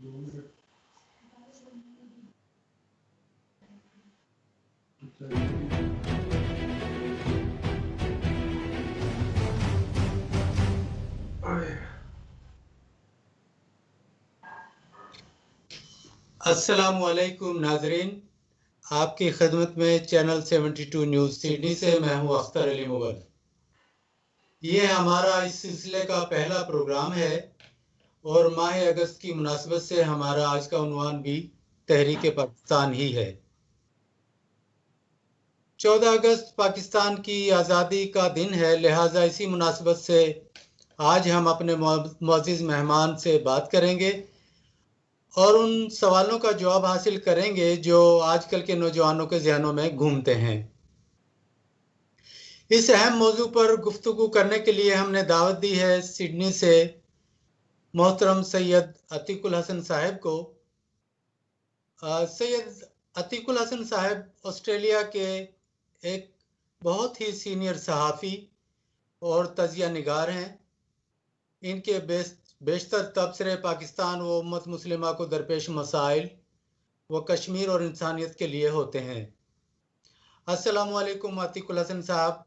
अस्सलामुअलैकुम नाजरीन, आपकी खिदमत में चैनल 72 न्यूज़ सिडनी से मैं हूं अख्तर अली मुगल। ये हमारा इस सिलसिले का पहला प्रोग्राम है और माह अगस्त की मुनासिबत से हमारा आज का उन्वान भी तहरीक पाकिस्तान ही है। 14 अगस्त पाकिस्तान की आज़ादी का दिन है, लिहाजा इसी मुनासिबत से आज हम अपने मुअज़्ज़िज़ मेहमान से बात करेंगे और उन सवालों का जवाब हासिल करेंगे जो आजकल के नौजवानों के जहनों में घूमते हैं। इस अहम मौजू पर गुफ्तगू करने के लिए हमने दावत दी है सिडनी से मोहतरम सैयद अतीकुल हसन साहब को। सैयद अतीकुल हसन साहब ऑस्ट्रेलिया के एक बहुत ही सीनियर सहाफ़ी और तजिया निगार हैं। इनके बेशतर तबसरे पाकिस्तान व उम्मत मुस्लिमा को दरपेश मसाइल व कश्मीर और इंसानियत के लिए होते हैं। अस्सलामुअलैकुम अतीकुल हसन साहब।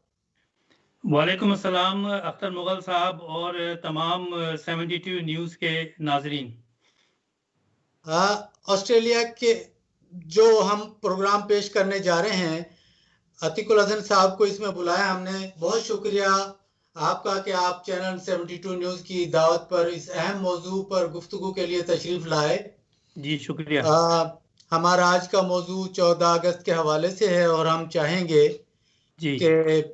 वालेकुम अस्सलाम अख्तर मुगल साहब और तमाम 72 न्यूज़ के नाजरीन। ऑस्ट्रेलिया के जो हम प्रोग्राम पेश करने जा रहे हैं, अतीकुल हसन साहब को इसमें बुलाया हमने। बहुत शुक्रिया आपका कि आप चैनल 72 न्यूज़ की दावत पर इस अहम मौजू पर गुफ्तगू के लिए तशरीफ़ लाए। जी शुक्रिया। हमारा आज का मौजू 14 अगस्त के हवाले से है और हम चाहेंगे कि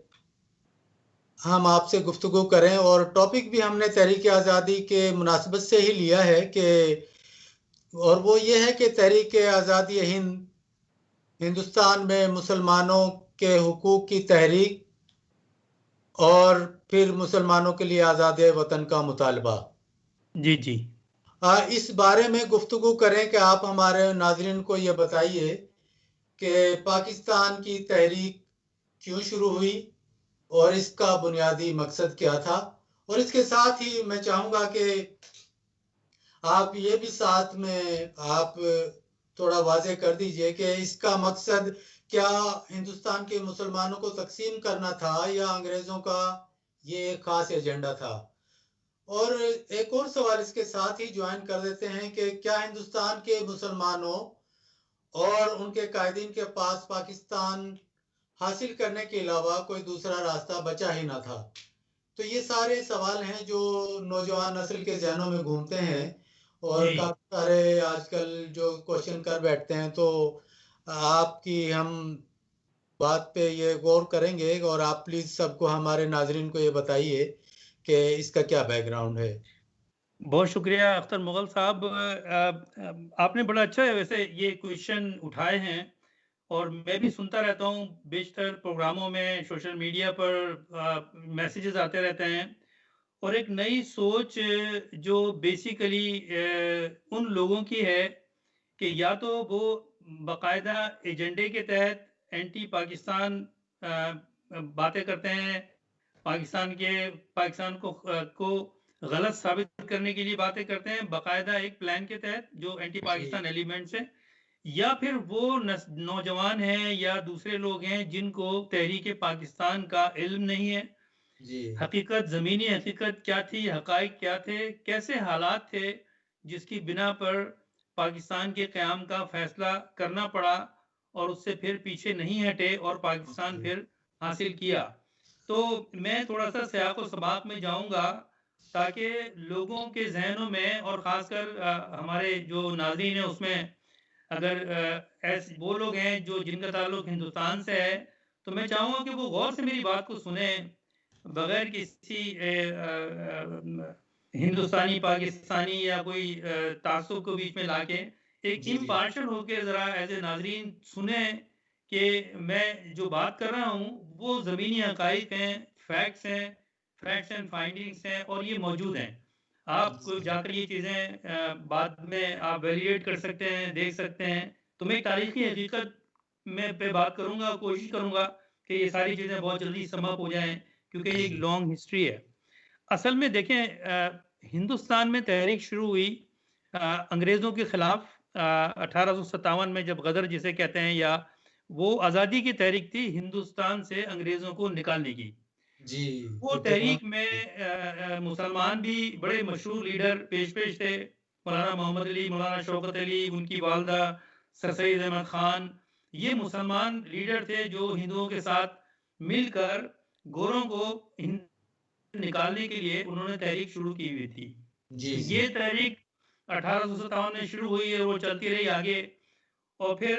हम आपसे गुफ्तगू करें और टॉपिक भी हमने तहरीक आज़ादी के मुनासिबत से ही लिया है कि और वो ये है कि तहरीक आज़ादी हिंद हिंदुस्तान में मुसलमानों के हुकूक की तहरीक और फिर मुसलमानों के लिए आज़ादी वतन का मुतालबा। जी जी। इस बारे में गुफ्तगू करें कि आप हमारे नाज़रीन को ये बताइए कि पाकिस्तान की तहरीक क्यों शुरू हुई और इसका बुनियादी मकसद क्या था। और इसके साथ ही मैं चाहूँगा कि आप ये भी साथ में आप थोड़ा वाज़े कर दीजिए कि इसका मकसद क्या हिंदुस्तान के मुसलमानों को तकसीम करना था या अंग्रेज़ों का ये एक ख़ास एजेंडा था। और एक और सवाल इसके साथ ही ज्वाइन कर देते हैं कि क्या हिंदुस्तान के मुसलमानों और उनके कायदीन के पास पाकिस्तान हासिल करने के अलावा कोई दूसरा रास्ता बचा ही ना था। तो ये सारे सवाल हैं जो नौजवान नस्ल के जहनों में घूमते हैं और काफ़ी सारे आजकल जो क्वेश्चन कर बैठते हैं। तो आपकी हम बात पे ये गौर करेंगे और आप प्लीज़ सबको हमारे नाजरीन को ये बताइए कि इसका क्या बैकग्राउंड है। बहुत शुक्रिया अख्तर मुगल साहब। आपने बड़ा अच्छा है वैसे ये क्वेश्चन उठाए हैं और मैं भी सुनता रहता हूँ बेशतर प्रोग्रामों में, सोशल मीडिया पर मैसेजेस आते रहते हैं और एक नई सोच जो बेसिकली उन लोगों की है कि या तो वो बाकायदा एजेंडे के तहत एंटी पाकिस्तान बातें करते हैं, पाकिस्तान को गलत साबित करने के लिए बातें करते हैं बाकायदा एक प्लान के तहत जो एंटी पाकिस्तान एलिमेंट्स है, या फिर वो नौजवान हैं या दूसरे लोग हैं जिनको तहरीक पाकिस्तान का इल्म नहीं है। हकीकत, ज़मीनी हकीकत क्या थी, हकाइक क्या थे, कैसे हालात थे जिसकी बिना पर पाकिस्तान के क़याम का फैसला करना पड़ा और उससे फिर पीछे नहीं हटे और पाकिस्तान फिर हासिल किया। तो मैं थोड़ा सा सियाक़ व सबाक़ में जाऊँगा ताकि लोगों के जहनों में और ख़ासकर हमारे जो नाज़रीन हैं उसमें अगर ऐसे वो लोग हैं जो जिनका ताल्लुक हिंदुस्तान से है, तो मैं चाहूँगा कि वो गौर से मेरी बात को सुने बगैर किसी हिंदुस्तानी पाकिस्तानी या कोई तासुब को बीच में लाके एक इम्पार्शियल होकर ज़रा एज ए नाजरीन सुने कि मैं जो बात कर रहा हूँ वो ज़मीनी हकाइक हैं, फैक्ट्स एंड फाइंडिंग्स हैं और ये मौजूद हैं। आप जाकर ये चीज़ें बाद में आप वैलिडेट कर सकते हैं, देख सकते हैं। तो मैं तारीख़ी हकीकत में पे बात करूँगा, कोशिश करूँगा कि ये सारी चीज़ें बहुत जल्दी समअप हो जाएँ क्योंकि ये एक लॉन्ग हिस्ट्री है। असल में देखें हिंदुस्तान में तहरीक शुरू हुई अंग्रेजों के खिलाफ 1857 में जब गदर जिसे कहते हैं, या वो आज़ादी की तहरीक थी हिंदुस्तान से अंग्रेजों को निकालने की। जी, वो इत्तेफाक तहरीक में मुसलमान भी बड़े मशहूर लीडर पेश थे। मौलाना मोहम्मद अली, मौलाना शौकत अली, उनकी वालदा सर सैयद अहमद खान, ये मुसलमान लीडर थे जो हिंदुओं के साथ मिलकर गोरों को निकालने के लिए उन्होंने तहरीक शुरू की हुई थी। जी, तो जी। ये तहरीक 1857 में शुरू हुई और वो चलती रही आगे, और फिर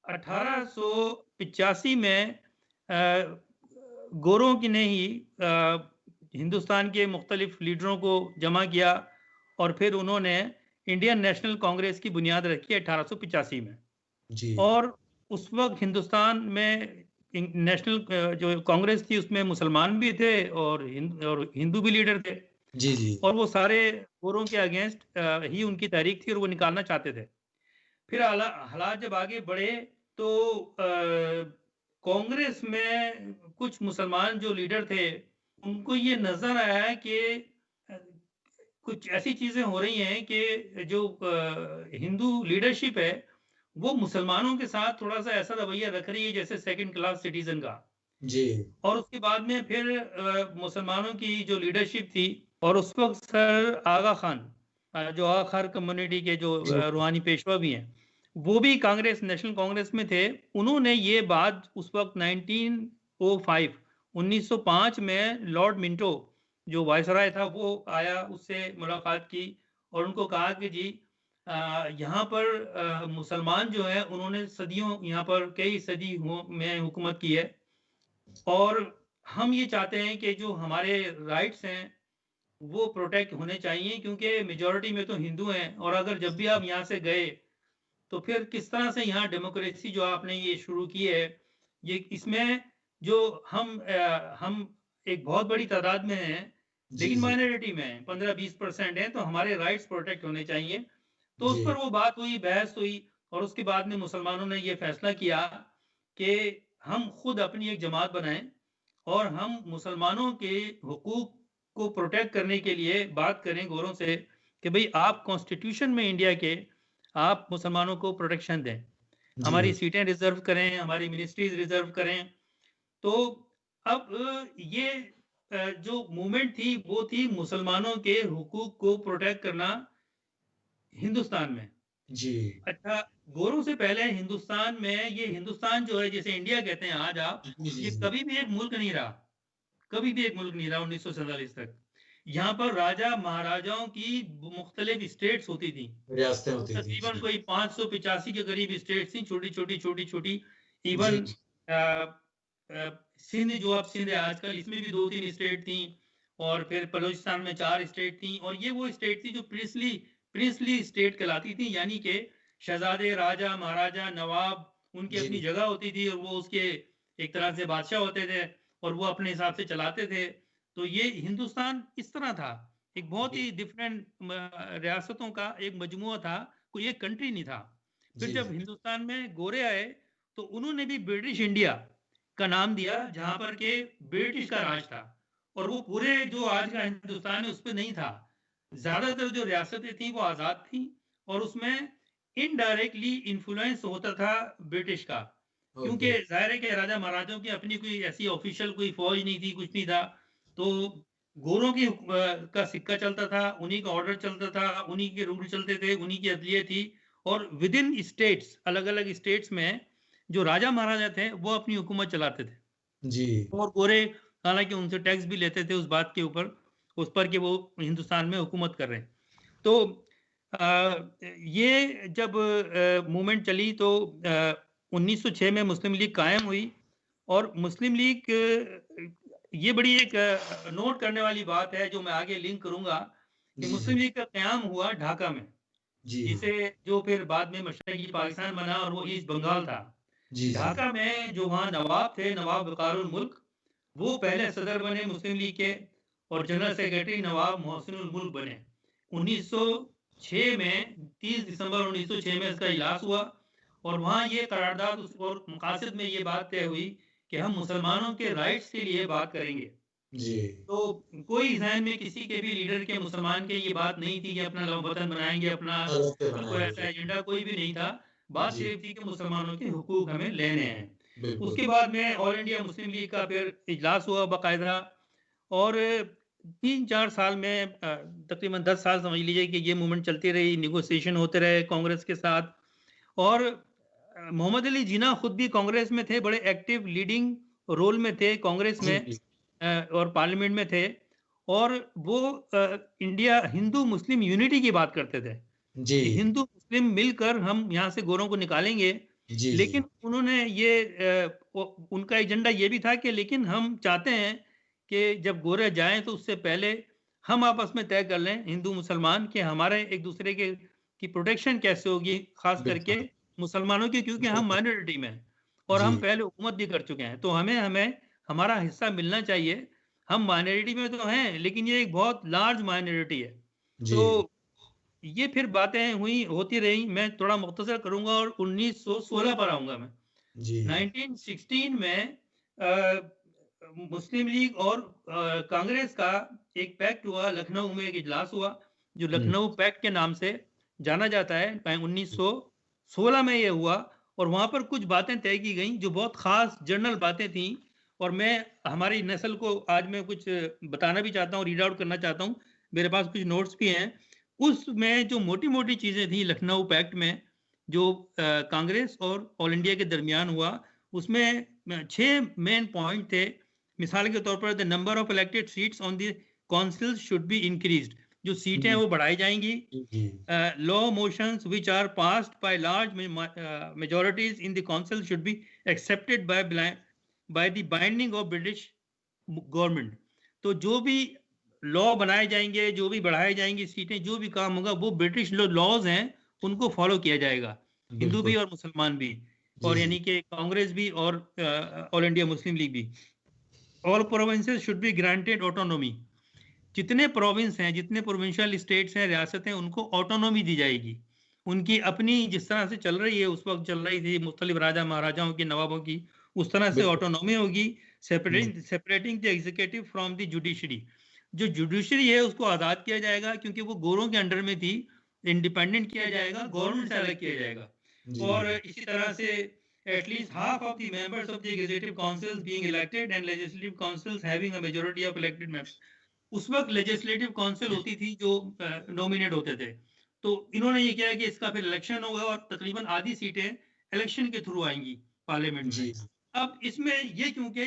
1885 में गोरों की ने ही हिंदुस्तान के मुख्तलिफ लीडरों को जमा किया और फिर उन्होंने इंडियन नेशनल कांग्रेस की बुनियाद रखी 1885 में। जी। और उस वक्त हिंदुस्तान में नेशनल जो कांग्रेस थी उसमें मुसलमान भी थे और हिंदू भी लीडर थे, जी, जी। और वो सारे गोरों के अगेंस्ट ही उनकी तहरीक थी और वो निकालना चाहते थे। फिर हालात जब आगे बढ़े तो कांग्रेस में कुछ मुसलमान जो लीडर थे उनको ये नजर आया कि कुछ ऐसी चीजें हो रही हैं कि जो हिंदू लीडरशिप है वो मुसलमानों के साथ थोड़ा सा ऐसा रवैया रख रही है जैसे सेकंड क्लास सिटीजन का। जी। और उसके बाद में फिर मुसलमानों की जो लीडरशिप थी, और उस वक्त सर आगा खान, जो आगा खान कम्युनिटी के जो जी। रूहानी पेशवा भी हैं, वो भी कांग्रेस, नेशनल कांग्रेस में थे। उन्होंने ये बात उस वक्त 1905 में लॉर्ड मिंटो जो वायसराय था वो आया, उससे मुलाकात की और उनको कहा कि जी यहाँ पर मुसलमान जो है उन्होंने सदियों, यहाँ पर कई सदी में हुकूमत की है, और हम ये चाहते हैं कि जो हमारे राइट्स हैं वो प्रोटेक्ट होने चाहिए, क्योंकि मेजॉरिटी में तो हिंदू हैं, और अगर जब भी आप यहाँ से गए तो फिर किस तरह से यहाँ डेमोक्रेसी जो आपने ये शुरू की है, ये इसमें जो हम एक बहुत बड़ी तादाद में हैं जी, लेकिन जी। माइनॉरिटी में हैं, 15-20% हैं, तो हमारे राइट्स प्रोटेक्ट होने चाहिए। तो उस जी। पर वो बात हुई, बहस हुई, और उसके बाद में मुसलमानों ने ये फैसला किया कि हम खुद अपनी एक जमात बनाएं और हम मुसलमानों के हुकूक को प्रोटेक्ट करने के लिए बात करें गोरों से कि भाई आप कॉन्स्टिट्यूशन में इंडिया के आप मुसलमानों को प्रोटेक्शन दें, हमारी जी। सीटें रिजर्व करें, हमारी मिनिस्ट्रीज रिजर्व करें। तो अब ये जो मूवमेंट थी वो थी मुसलमानों के हुकूक को प्रोटेक्ट करना हिंदुस्तान में। जी। अच्छा, गोरों से पहले हिंदुस्तान में, ये हिंदुस्तान जो है जिसे इंडिया कहते हैं आज आप, जी, जी, ये जी। कभी भी एक मुल्क नहीं रहा, कभी भी एक मुल्क नहीं रहा 1947 तक। यहाँ पर राजा महाराजाओं की मुख्तलिफ स्टेट्स होती थी, रियासतें होती थी। तकरीबन जी। कोई 585 के करीब स्टेट्स थी, छोटी छोटी छोटी छोटी। जी। इवन सिंध, जो अब सिंध है आजकल, इसमें भी 2-3 स्टेट थी, और फिर बलूचिस्तान में 4 स्टेट थी, और ये वो स्टेट थी जो प्रिंसली स्टेट कहलाती थी, यानी कि शहजादे, राजा, महाराजा, नवाब, उनकी जी। अपनी जगह होती थी और वो उसके एक तरह से बादशाह होते थे और वो अपने हिसाब से चलाते थे। तो ये हिंदुस्तान इस तरह था, एक बहुत जी। ही डिफरेंट रियासतों का एक मजमुआ था, कोई एक कंट्री नहीं था। फिर जी, जब जी। हिंदुस्तान में गोरे आए तो उन्होंने भी ब्रिटिश इंडिया का नाम दिया, जहां पर के ब्रिटिश का राज था, और वो पूरे जो आज का हिंदुस्तान है उस पर नहीं था। ज्यादातर जो रियासतें थी वो आजाद थी, और उसमें इनडायरेक्टली इन्फ्लुएंस होता था ब्रिटिश का, क्योंकि ओके। जाहिर है कि राजा महाराजाओं की अपनी कोई ऐसी ऑफिशियल कोई फौज नहीं थी, कुछ नहीं था। तो गोरों की का सिक्का चलता था, उन्हीं का ऑर्डर चलता था, उन्हीं के रूल चलते थे, उन्हीं की अदलियत थी, और विद इन स्टेट्स, अलग अलग स्टेट्स में जो राजा महाराजा थे वो अपनी हुकूमत चलाते थे, जी। और गोरे हालांकि उनसे टैक्स भी लेते थे उस बात के ऊपर, उस पर कि वो हिंदुस्तान में हुकूमत कर रहे हैं। तो ये जब मूवमेंट चली तो 1906 में मुस्लिम लीग कायम हुई, और मुस्लिम लीग ये बड़ी एक नोट करने वाली बात है जो मैं आगे लिंक करूंगा, कि जी, मुस्लिम जी। लीग का क्याम हुआ ढाका में, जी। जिसे जो फिर बाद में मशरकी पाकिस्तान बना और वो ईस्ट बंगाल था। जी, जी। ढाका में जो वहाँ नवाब थे, नवाब वकारुल मुल्क, वो पहले सदर बने मुस्लिम लीग के, और जनरल सेक्रेटरी नवाब मोहसिनुल मुल्क बने। 1906 में 30 दिसंबर 1906 में इसका इजलास हुआ, और वहाँ ये करारदाद और मकासद में ये बात तय हुई कि हम मुसलमानों के राइट्स के लिए बात करेंगे। जी। तो कोई जहन में किसी के भी लीडर के, मुसलमान के, ये बात नहीं थी कि अपना वतन बनाएंगे, अपना अलग से कोई बनाएंगे ऐसा जी। एजेंडा कोई भी नहीं था। बात जी, सिर्फ थी कि मुसलमानों के हुकूक हमें लेने हैं। बिल्कुल। उसके बाद में ऑल इंडिया मुस्लिम लीग का फिर इजलास हुआ बाकायदा, और 3-4 साल में तकरीबन 10 साल समझ लीजिए कि ये मूवमेंट चलती रही, नेगोशिएशन होते रहे कांग्रेस के साथ। और मोहम्मद अली जिन्ना खुद भी कांग्रेस में थे, बड़े एक्टिव लीडिंग रोल में थे कांग्रेस जी, में, और पार्लियामेंट में थे। और वो इंडिया हिंदू मुस्लिम यूनिटी की बात करते थे जी, कि हिंदू मुस्लिम मिलकर हम यहाँ से गोरों को निकालेंगे। जी, जी, लेकिन उन्होंने ये उनका एजेंडा ये भी था कि लेकिन हम चाहते हैं कि जब गोरे जाएं तो उससे पहले हम आपस में तय कर लें हिंदू मुसलमान कि हमारे एक दूसरे के की प्रोटेक्शन कैसे होगी, खास करके बिल्कुल, मुसलमानों की, क्योंकि हम बिल्कुल। माइनॉरिटी में हैं और हम जी, पहले हुकूमत भी कर चुके हैं, तो हमें हमें हमारा हिस्सा मिलना चाहिए। हम माइनॉरिटी में तो हैं लेकिन ये एक बहुत लार्ज माइनॉरिटी है। जी, तो ये फिर बातें हुई, होती रही। मैं थोड़ा मुख्तसर करूंगा और 1916 पर आऊंगा मैं। जी, 1916 में मुस्लिम लीग और कांग्रेस का एक पैक्ट हुआ, लखनऊ में एक इजलास हुआ जो हुँ, लखनऊ पैक्ट के नाम से जाना जाता है। 1916 में यह हुआ और वहां पर कुछ बातें तय की गई जो बहुत खास जर्नल बातें थी, और मैं हमारी नस्ल को आज मैं कुछ बताना भी चाहता हूँ, रीड आउट करना चाहता हूँ। मेरे पास कुछ नोट्स भी हैं। उसमें जो मोटी मोटी चीजें थी लखनऊ पैक्ट में, जो कांग्रेस और ऑल इंडिया के दरमियान हुआ, उसमें 6 मेन पॉइंट थे। मिसाल के तौर पर the number of elected seats on the council should be increased, जो सीटें हैं हुँ, वो बढ़ाई जाएंगी। जी, law motions which are passed by large majorities in the council should be accepted by the binding of British government. तो जो भी लॉ बनाए जाएंगे, जो भी बढ़ाए जाएंगी सीटें, जो भी काम होगा, वो ब्रिटिश लॉज हैं उनको फॉलो किया जाएगा, हिंदू बिल्कुल। भी और मुसलमान भी, जी, और जी, यानी कि कांग्रेस भी और ऑल इंडिया मुस्लिम लीग भी। All provinces should be granted autonomy, जितने प्रोविंस हैं, जितने प्रोविंशियल स्टेट्स हैं, रियासतें, उनको ऑटोनॉमी दी जाएगी। उनकी अपनी जिस तरह से चल रही है, उस वक्त चल रही थी मुख्तलिफ राजा महाराजाओं की, नवाबों की, उस तरह से बिल्कुल। ऑटोनॉमी होगी। हुँ, separating the executive from the judiciary, जो जुडिशरी है उसको आज़ाद किया जाएगा क्योंकि वो गोरों के अंडर में थी। इंडिपेंडेंट किया जाएगा, गवर्नमेंट से अलग किया जाएगा। जी, और इसी तरह से at least half of the members of the executive councils being elected and legislative councils having a majority of elected members। उस वक्त लेजिस्लेटिव काउंसिल होती थी जो नॉमिनेट होते थे। तो इन्होंने ये किया कि इसका फिर इलेक्शन होगा और तकरीबन आधी सीटें इलेक्शन के थ्रू आएंगी पार्लियामेंट में। जी, अब इसमें ये क्योंकि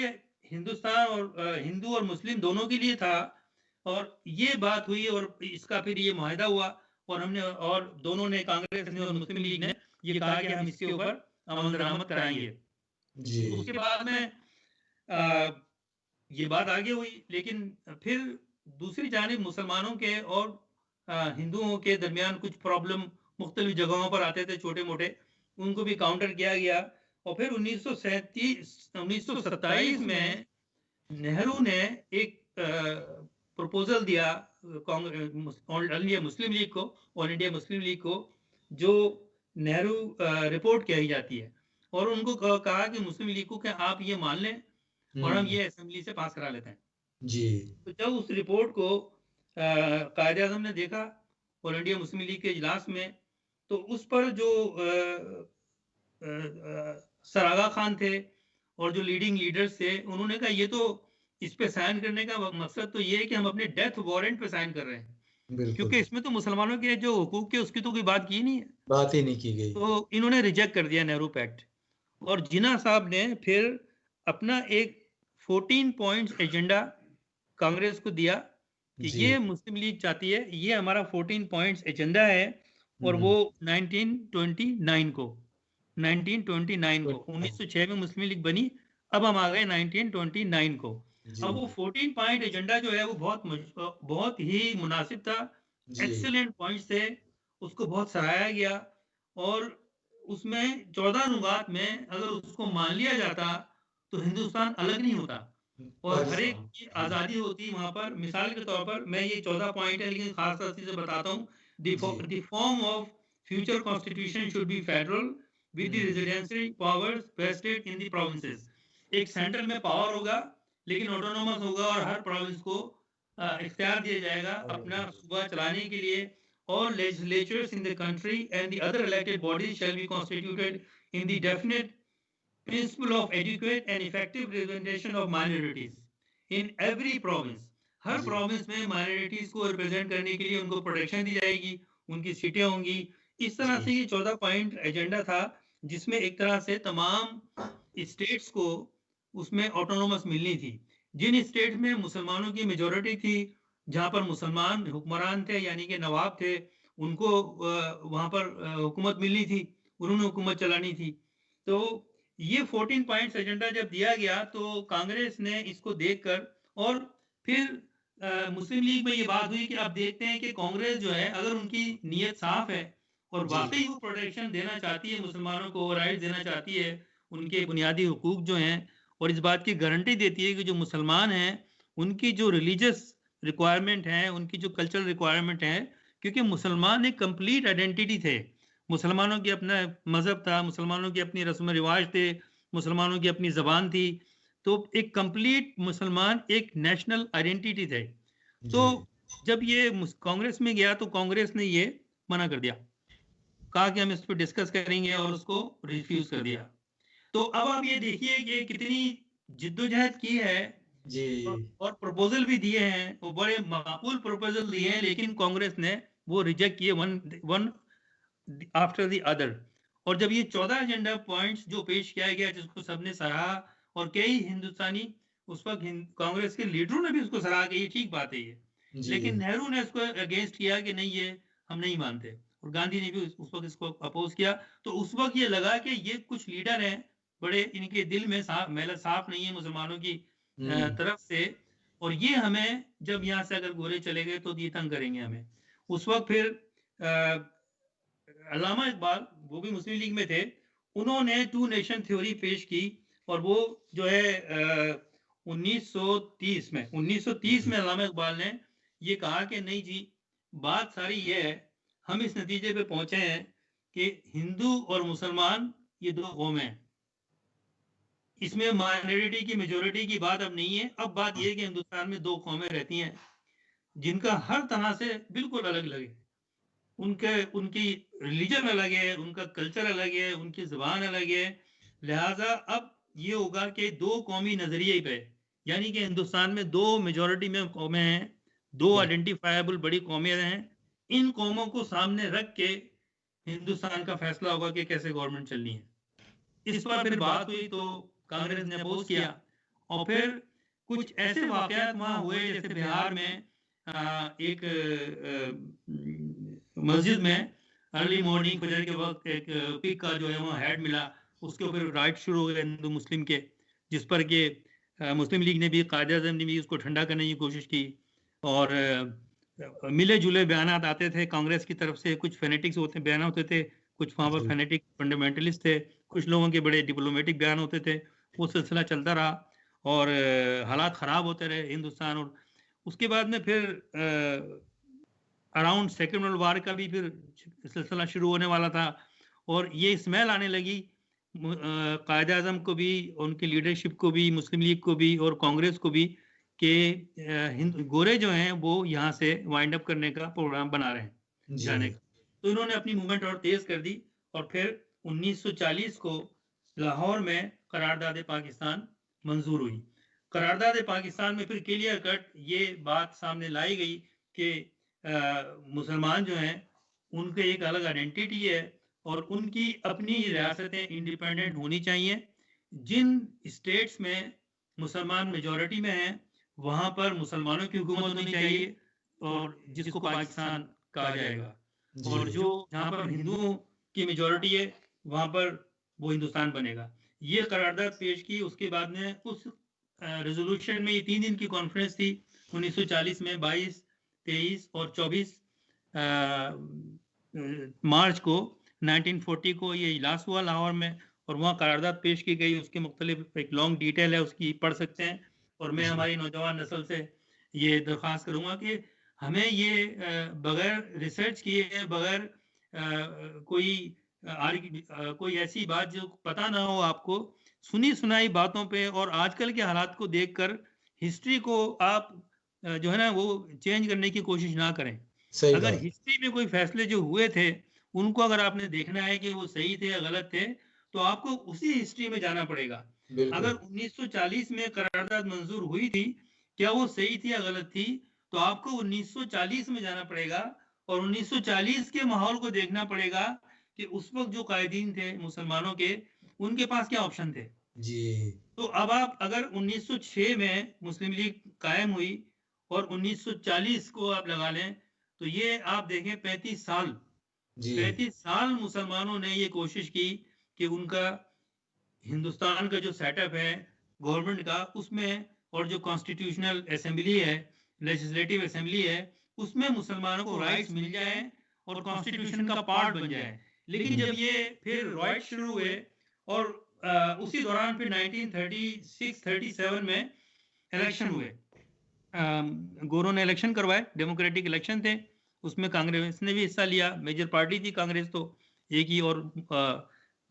हिंदुस्तान और हिंदू और मुस्लिम दोनों के लिए था, और ये बात हुई और इसका फिर ये मुआहदा हुआ, और हमने, और दोनों ने, कांग्रेस ने और मुस्लिम लीग ने, ये कहा कि हम इसके ऊपर अमल दरामद कराएंगे। जी, उसके बाद में ये बात आगे हुई, लेकिन फिर दूसरी जानिब मुसलमानों के और हिंदुओं के दरमियान कुछ प्रॉब्लम मुख्तलिफ जगहों पर आते थे, छोटे मोटे, उनको भी काउंटर किया गया। और फिर 1927 में नेहरू ने एक प्रपोजल दिया ऑल इंडिया मुस्लिम लीग को, जो नेहरू रिपोर्ट कही जाती है, और उनको कहा कि मुस्लिम लीग को कि आप ये मान लें और हम हुँ, ये असेंबली से पास करा लेते हैं। जी, तो जब उस रिपोर्ट को कायदे आज़म ने देखा ऑल इंडिया मुस्लिम लीग के इजलास में, तो उस पर जो सर आगा खान थे और जो लीडिंग लीडर्स थे, उन्होंने कहा ये तो, इस पे साइन करने का मकसद तो ये है कि हम अपने डेथ वारंट पे साइन कर रहे हैं, बिल्कुल। क्योंकि इसमें तो मुसलमानों के जो हुकूक के उसकी तो कोई बात की नहीं है। बात ही नहीं की गई। तो इन्होंने रिजेक्ट कर दिया नेहरू पैक्ट, और जिन्ना साहब ने फिर अपना एक 14 पॉइंट्स एजेंडा कांग्रेस को दिया कि जी, ये मुस्लिम लीग चाहती है, ये हमारा 14 पॉइंट्स एजेंडा है। और वो हुँ, 1929 को 1906 में मुस्लिम लीग बनी। अब हम आ गए 1929 को। जी, अब वो 14 पॉइंट एजेंडा जो है वो बहुत ही मुनासिब था, जी, एक्सीलेंट पॉइंट्स थे, उसको बहुत सराहा गया। और उसमें 14 नुकात में अगर उसको मान लिया जाता तो हिंदुस्तान अलग नहीं होता और हर एक पाकिस्तान। की आज़ादी होती वहां पर। मिसाल के तौर पर मैं, ये 14 पॉइंट है लेकिन खास तौर से बताता हूँ। जी, the form of future constitution should be federal with the hmm, residential powers vested in the provinces. एक सेंट्रल में पावर होगा लेकिन ऑटोनोमस होगा और हर प्रोविंस को इख्तियार दिया जाएगा अपना सूबा चलाने के लिए। All legislatures in the country and the other elected bodies shall be constituted in the definite principle of adequate and effective representation of minorities in every province। Her province में माइनॉरिटीज को रिप्रेजेंट करने के लिए उनको protection दी जाएगी, उनकी सीटें होंगी। इस तरह से ये 14 पॉइंट एजेंडा था, जिसमें एक तरह से तमाम स्टेट्स को उसमें ऑटोनोमस मिलनी थी। जिन स्टेट में मुसलमानों की मेजोरिटी थी, जहां पर मुसलमान हुक्मरान थे यानी कि नवाब थे, उनको वहां पर हुकूमत मिलनी थी, उन्होंने हुकूमत चलानी थी। तो ये 14 पॉइंट्स एजेंडा जब दिया गया तो कांग्रेस ने इसको देखकर, और फिर मुस्लिम लीग में ये बात हुई कि अब देखते हैं कि कांग्रेस जो है, अगर उनकी नीयत साफ है और वाकई वो प्रोटेक्शन देना चाहती है मुसलमानों को, राइट देना चाहती है, उनके बुनियादी हुकूक जो हैं, और इस बात की गारंटी देती है कि जो मुसलमान हैं उनकी जो रिलीजियस रिक्वायरमेंट है, उनकी जो कल्चरल रिक्वायरमेंट है, क्योंकि मुसलमान एक कंप्लीट आइडेंटिटी थे, मुसलमानों की अपना मजहब था, मुसलमानों की अपनी रस्म रिवाज थे, मुसलमानों की अपनी जबान थी, तो एक कंप्लीट मुसलमान एक नेशनल आइडेंटिटी थे। तो जब ये कांग्रेस में गया तो कांग्रेस ने ये मना कर दिया, कहा कि हम इस पर डिस्कस करेंगे, और उसको रिफ्यूज कर दिया। तो अब आप ये देखिए कि कितनी जिद्दोजहद की है जी, और प्रपोजल भी दिए हैं, वो बड़े माकूल प्रपोजल दिए हैं, लेकिन कांग्रेस ने वो रिजेक्ट किए वन आफ्टर द अदर। और जब ये 14 एजेंडा पॉइंट्स जो पेश किया गया, जिसको सबने सराहा, और कई हिंदुस्तानी उस वक्त कांग्रेस के लीडरों ने भी उसको सराहा कि ये ठीक बात है ये, लेकिन नेहरू ने इसको अगेंस्ट किया कि नहीं, ये हम नहीं मानते, और गांधी ने भी उस वक्त इसको अपोज किया। तो उस वक्त ये लगा कि ये कुछ लीडर हैं बड़े, इनके दिल में मेला साफ नहीं है मुसलमानों की तरफ से, और ये हमें जब यहाँ से अगर गोरे चले गए तो ये तंग करेंगे हमें। उस वक्त फिर अल्लामा इकबाल, वो भी मुस्लिम लीग में थे, उन्होंने टू नेशन थ्योरी पेश की, और वो जो है 1930 में अल्लामा इकबाल ने ये कहा कि नहीं जी, बात सारी ये है, हम इस नतीजे पे पहुंचे हैं कि हिंदू और मुसलमान ये दो कौमें हैं, इसमें माइनॉरिटी की मेजोरिटी की बात अब नहीं है। अब बात यह है कि हिंदुस्तान में दो कौमें रहती हैं जिनका हर तरह से बिल्कुल अलग अलग है, उनकी रिलीजन अलग है, उनका कल्चर अलग है, उनकी जुबान अलग है। लिहाजा अब ये होगा कि दो कौमी नजरिए पे, यानी कि हिंदुस्तान में दो मेजोरिटी में कौमें हैं, दो आइडेंटिफाइबल बड़ी कौमें हैं, इन कौमों को सामने रख के हिंदुस्तान का फैसला होगा कि कैसे गवर्नमेंट चलनी है। इस पर फिर बात हुई तो कांग्रेस ने अपोज किया, और फिर कुछ ऐसे वाकयात वहां हुए, जैसे बिहार में एक मस्जिद में अर्ली मॉर्निंग फजर के वक्त एक पिक का जो है वहाँ हेड मिला, उसके ऊपर राइट शुरू हो गए हिंदू मुस्लिम के, जिस पर कि मुस्लिम लीग ने भी, कायदे आज़म ने भी उसको ठंडा करने की कोशिश की, और मिले जुले बयान आते थे कांग्रेस की तरफ से, कुछ फेनेटिक्स बयान होते थे, कुछ वहाँ पर फेनेटिक फंडामेंटलिस्ट थे, कुछ लोगों के बड़े डिप्लोमेटिक बयान होते थे। वो सिलसिला चलता रहा और हालात ख़राब होते रहे हिंदुस्तान। और उसके बाद में फिर अराउंड सेकेंड वर्ल्ड वार का भी फिर सिलसिला शुरू होने वाला था, और ये स्मेल आने लगी कायदे आज़म को भी, उनकी लीडरशिप को भी, मुस्लिम लीग को भी और कांग्रेस को भी, कि गोरे जो हैं वो यहाँ से वाइंड अप करने का प्रोग्राम बना रहे हैं जाने का। तो इन्होंने अपनी मूवमेंट और तेज कर दी, और फिर 1940 को लाहौर में करारदाद पाकिस्तान मंजूर हुई। करारदाद पाकिस्तान में फिर क्लियर कट ये बात सामने लाई गई कि मुसलमान जो हैं उनके एक अलग आइडेंटिटी है, और उनकी अपनी रियासतें इंडिपेंडेंट होनी चाहिए। जिन स्टेट्स में मुसलमान मेजॉरिटी में हैं वहां पर मुसलमानों की हुकूमत होनी चाहिए, और जिसको पाकिस्तान कहा जाएगा, और जो जहां पर हिंदुओं की मेजॉरिटी है वहां पर वो हिंदुस्तान बनेगा। ये करारदाद पेश की। उसके बाद में उस रेजोल्यूशन में, ये 3 दिन की कॉन्फ्रेंस थी 1940 में, 22, 23 और 24 मार्च को 1940 को ये इजलास हुआ लाहौर में, और वहाँ करारदाद पेश की गई। उसके मुख्तलिफ एक लॉन्ग डिटेल है, उसकी पढ़ सकते हैं। और मैं हमारी नौजवान नस्ल से ये दरख्वास्त करूँगा कि हमें ये बगैर रिसर्च किए, बगैर कोई ऐसी बात जो पता ना हो आपको, सुनी सुनाई बातों पे और आजकल के हालात को देखकर हिस्ट्री को आप जो है ना वो चेंज करने की कोशिश ना करें। सही अगर बात। हिस्ट्री में कोई फैसले जो हुए थे उनको अगर आपने देखना है कि वो सही थे या गलत थे, तो आपको उसी हिस्ट्री में जाना पड़ेगा। अगर बिल्कुल। 1940 में करारदाद मंजूर हुई थी, क्या वो सही थी या गलत थी, तो आपको 1940 में जाना पड़ेगा और 1940 के माहौल को देखना पड़ेगा कि उस वक्त जो कायदीन थे मुसलमानों के, उनके पास क्या ऑप्शन थे। जी। तो अब आप अगर 1906 में मुस्लिम लीग कायम हुई और 1940 को आप लगा लें, तो ये आप देखें 35 साल जी। 35 साल मुसलमानों ने ये कोशिश की कि उनका हिंदुस्तान का जो सेटअप है गवर्नमेंट का, उसमें और जो कॉन्स्टिट्यूशनल असेंबली है, लेजिस्लेटिव असेंबली है, उसमें मुसलमानों को राइट्स मिल जाए और कॉन्स्टिट्यूशन का पार्ट बन जाए। लेकिन जब ये फिर राइट्स शुरू हुए और उसी दौरान फिर 1936-37 में इलेक्शन हुए, गोरों ने इलेक्शन करवाए, डेमोक्रेटिक इलेक्शन थे, उसमें कांग्रेस ने भी हिस्सा लिया, मेजर पार्टी थी कांग्रेस तो एक ही, और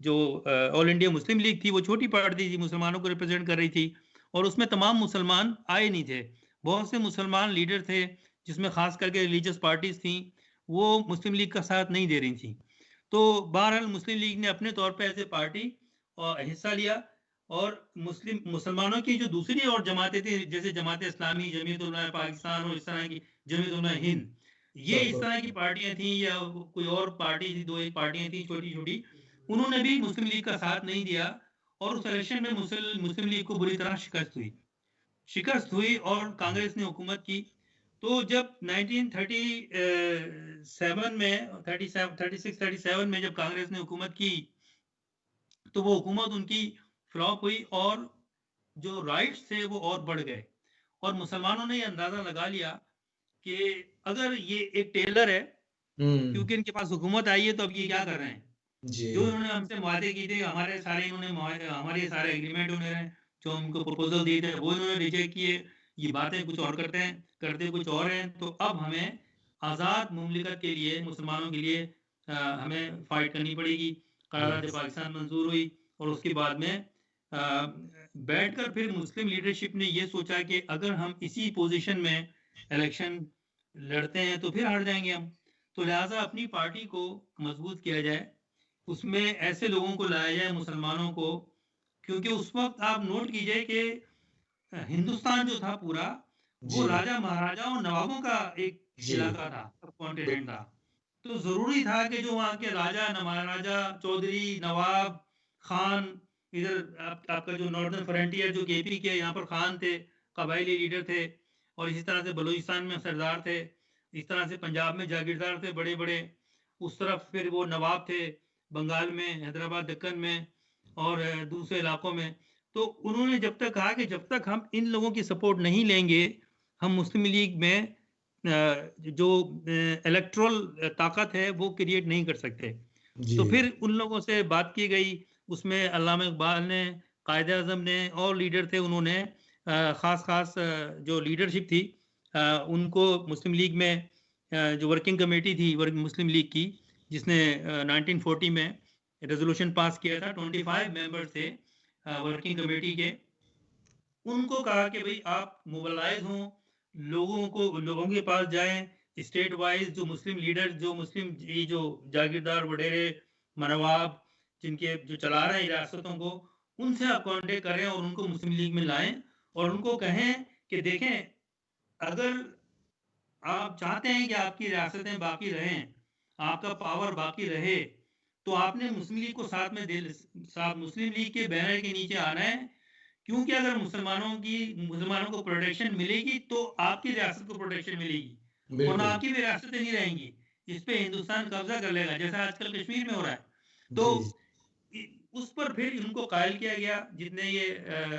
जो ऑल इंडिया मुस्लिम लीग थी वो छोटी पार्टी थी, मुसलमानों को रिप्रेजेंट कर रही थी, और उसमें तमाम मुसलमान आए नहीं थे। बहुत से मुसलमान लीडर थे जिसमें खास करके रिलीजियस पार्टीज थी, वो मुस्लिम लीग का साथ नहीं दे रही थी। तो बहरहाल मुस्लिम लीग ने अपने तौर पर ऐसे पार्टी हिस्सा लिया, और मुसलमानों की जो दूसरी और जमातें थी, जैसे जमात इस्लामी, जमीयत उलमा पाकिस्तान और इस तरह की जमीयत उलमा हिंद, ये इस तरह की पार्टियां थी, या कोई और पार्टी थी, दो एक पार्टियां थी छोटी छोटी, उन्होंने भी मुस्लिम लीग का साथ नहीं दिया, और उस इलेक्शन में मुस्लिम लीग को बुरी तरह शिकस्त हुई और कांग्रेस ने हुकूमत की। तो जब 1937 में 36-37 में जब कांग्रेस ने हुकूमत की, तो वो हुकूमत उनकी फ्लॉप हुई और जो राइट्स थे वो और बढ़ गए, और मुसलमानों ने ये अंदाजा लगा लिया कि अगर ये एक टेलर है, क्योंकि इनके पास हुकूमत आई है, तो अब ये क्या कर रहे हैं, जो इन्होंने हमसे वादे किए थे, हमारे सारे एग्रीमेंट उन्होंने जो हमको प्रपोजल दिए थे वो इन्होंने रिजेक्ट किए, ये बातें कुछ और करते कुछ और हैं, तो अब हमें आज़ाद मुमलिकत के लिए, मुसलमानों के लिए हमें फाइट करनी पड़ेगी। करारदाद पाकिस्तान मंजूर हुई और उसके बाद में बैठकर फिर मुस्लिम लीडरशिप ने ये सोचा कि अगर हम इसी पोजीशन में इलेक्शन लड़ते हैं तो फिर हार जाएंगे हम, तो लिहाजा अपनी पार्टी को मजबूत किया जाए, उसमें ऐसे लोगों को लाया जाए मुसलमानों को, क्योंकि उस वक्त आप नोट कीजिए कि हिंदुस्तान जो था पूरा, वो राजा महाराजा और नवाबों का एक इलाका था, सब कॉन्टिनेंट था। तो जरूरी था कि जो वहाँ के राजा, महाराजा, चौधरी, नवाब, खान, इधर आपका जो नॉर्दर्न फ्रंटियर जो केपी के, यहाँ पर खान थे, कबायली लीडर थे, और इसी तरह से बलूचिस्तान में सरदार थे, इस तरह से पंजाब में जागीरदार थे बड़े बड़े, उस तरफ फिर वो नवाब थे, बंगाल में, हैदराबाद, दक्कन में, और दूसरे इलाकों में। तो उन्होंने जब तक कहा कि जब तक हम इन लोगों की सपोर्ट नहीं लेंगे, हम मुस्लिम लीग में जो इलेक्ट्रल ताकत है वो क्रिएट नहीं कर सकते। तो फिर उन लोगों से बात की गई, उसमें अल्लामा इकबाल ने, कायदे आजम ने और लीडर थे, उन्होंने खास जो लीडरशिप थी उनको मुस्लिम लीग में जो वर्किंग कमेटी थी मुस्लिम लीग की, जिसने 1940 में रेजोल्यूशन पास किया था, 25 मेंबर थे वर्किंग कमेटी के, उनको कहा कि भाई आप मोबिलाइज हों, लोगों के पास जाएं, स्टेट वाइज जो मुस्लिम लीडर, जो मुस्लिम जो जागीरदार, वडेरे, नवाब, जिनके जो चला रहे हैं रियासतों को, उनसे आप कांटेक्ट करें और उनको मुस्लिम लीग में लाएं, और उनको कहें कि देखें, अगर आप चाहते हैं कि आपकी रियासतें बाकी रहें, आपका पावर बाकी रहे, तो आपने मुस्लिम लीग को साथ मुस्लिम लीग के बैनर के नीचे आना है, क्योंकि अगर मुसलमानों को प्रोटेक्शन मिलेगी तो आपकी रियासत को प्रोटेक्शन मिलेगी, और आपकी भी रियासतें नहीं रहेंगी, इस पे हिंदुस्तान कब्जा कर लेगा, जैसा आजकल कश्मीर में हो रहा है। तो उस पर फिर इनको कायल किया गया, जितने ये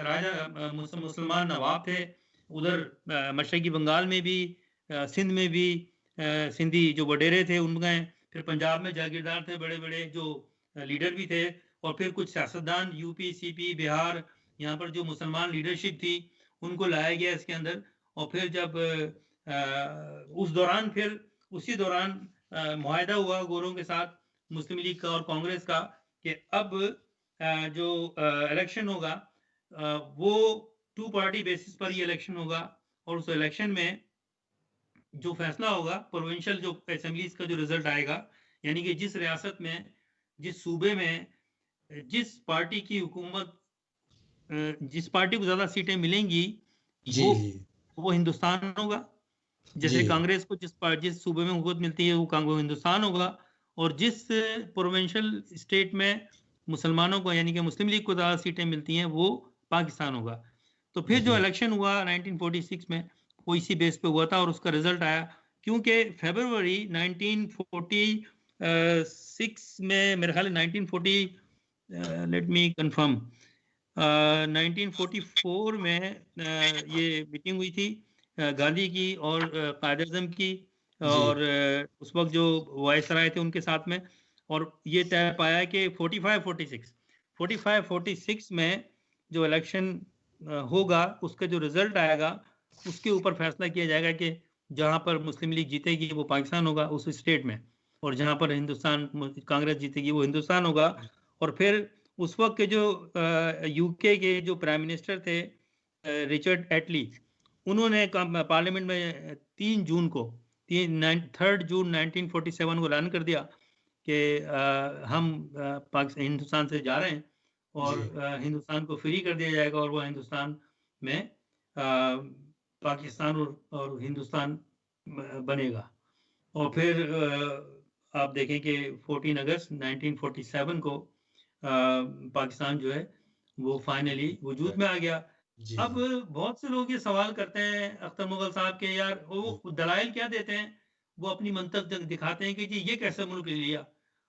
राजा मुसलमान नवाब थे, उधर मशरकी बंगाल में भी, सिंध में भी सिंधी जो वडेरे थे उनमें, फिर पंजाब में जागीरदार थे बड़े बड़े जो लीडर भी थे, और फिर कुछ सियासतदान यूपी, सीपी, बिहार, यहाँ पर जो मुसलमान लीडरशिप थी उनको लाया गया इसके अंदर। और फिर जब उसी दौरान मुआहदा हुआ गोरों के साथ मुस्लिम लीग का और कांग्रेस का, कि अब जो इलेक्शन होगा वो 2 पार्टी बेसिस पर ये इलेक्शन होगा और उस इलेक्शन में जो फैसला होगा, प्रोविंशियल जो असेंबलीज का जो रिजल्ट आएगा, यानी कि जिस रियासत में, जिस सूबे में जिस पार्टी की हुकूमत, जिस पार्टी को ज्यादा सीटें मिलेंगी वो हिंदुस्तान होगा। जैसे कांग्रेस को जिस सूबे में हुकूमत मिलती है वो हिंदुस्तान होगा, और जिस प्रोविंशियल स्टेट में मुसलमानों को यानी कि मुस्लिम लीग को ज्यादा सीटें मिलती हैं वो पाकिस्तान होगा। तो फिर जो इलेक्शन हुआ 1946 में वो इसी बेस पे हुआ था और उसका रिजल्ट आया, क्योंकि फरवरी 1946 में मेरे ख्याल 1940 लेट मी कंफर्म 1944 में ये मीटिंग हुई थी गांधी की और कायद-ए-आज़म की, और उस वक्त जो वायसराय थे उनके साथ में, और ये तय पाया कि 45-46 में जो इलेक्शन होगा उसका जो रिजल्ट आएगा उसके ऊपर फैसला किया जाएगा कि जहां पर मुस्लिम लीग जीतेगी वो पाकिस्तान होगा उस स्टेट में, और जहां पर हिंदुस्तान कांग्रेस जीतेगी वो हिंदुस्तान होगा। और फिर उस वक्त के जो यूके के जो प्राइम मिनिस्टर थे रिचर्ड एटली, उन्होंने पार्लियामेंट में 3 जून 1947 को ऐलान कर दिया कि हम हिंदुस्तान से जा रहे हैं और हिंदुस्तान को फ्री कर दिया जाएगा और वो हिंदुस्तान में पाकिस्तान और हिंदुस्तान बनेगा। और फिर आप देखें कि 14 अगस्त 1947 को पाकिस्तान जो है वो फाइनली वजूद में आ गया। अब बहुत से लोग ये सवाल करते हैं अख्तर मुगल साहब के, यार वो दलाइल क्या देते हैं, वो अपनी मंतक दिखाते हैं कि जी ये कैसे मुल्क ले लिया,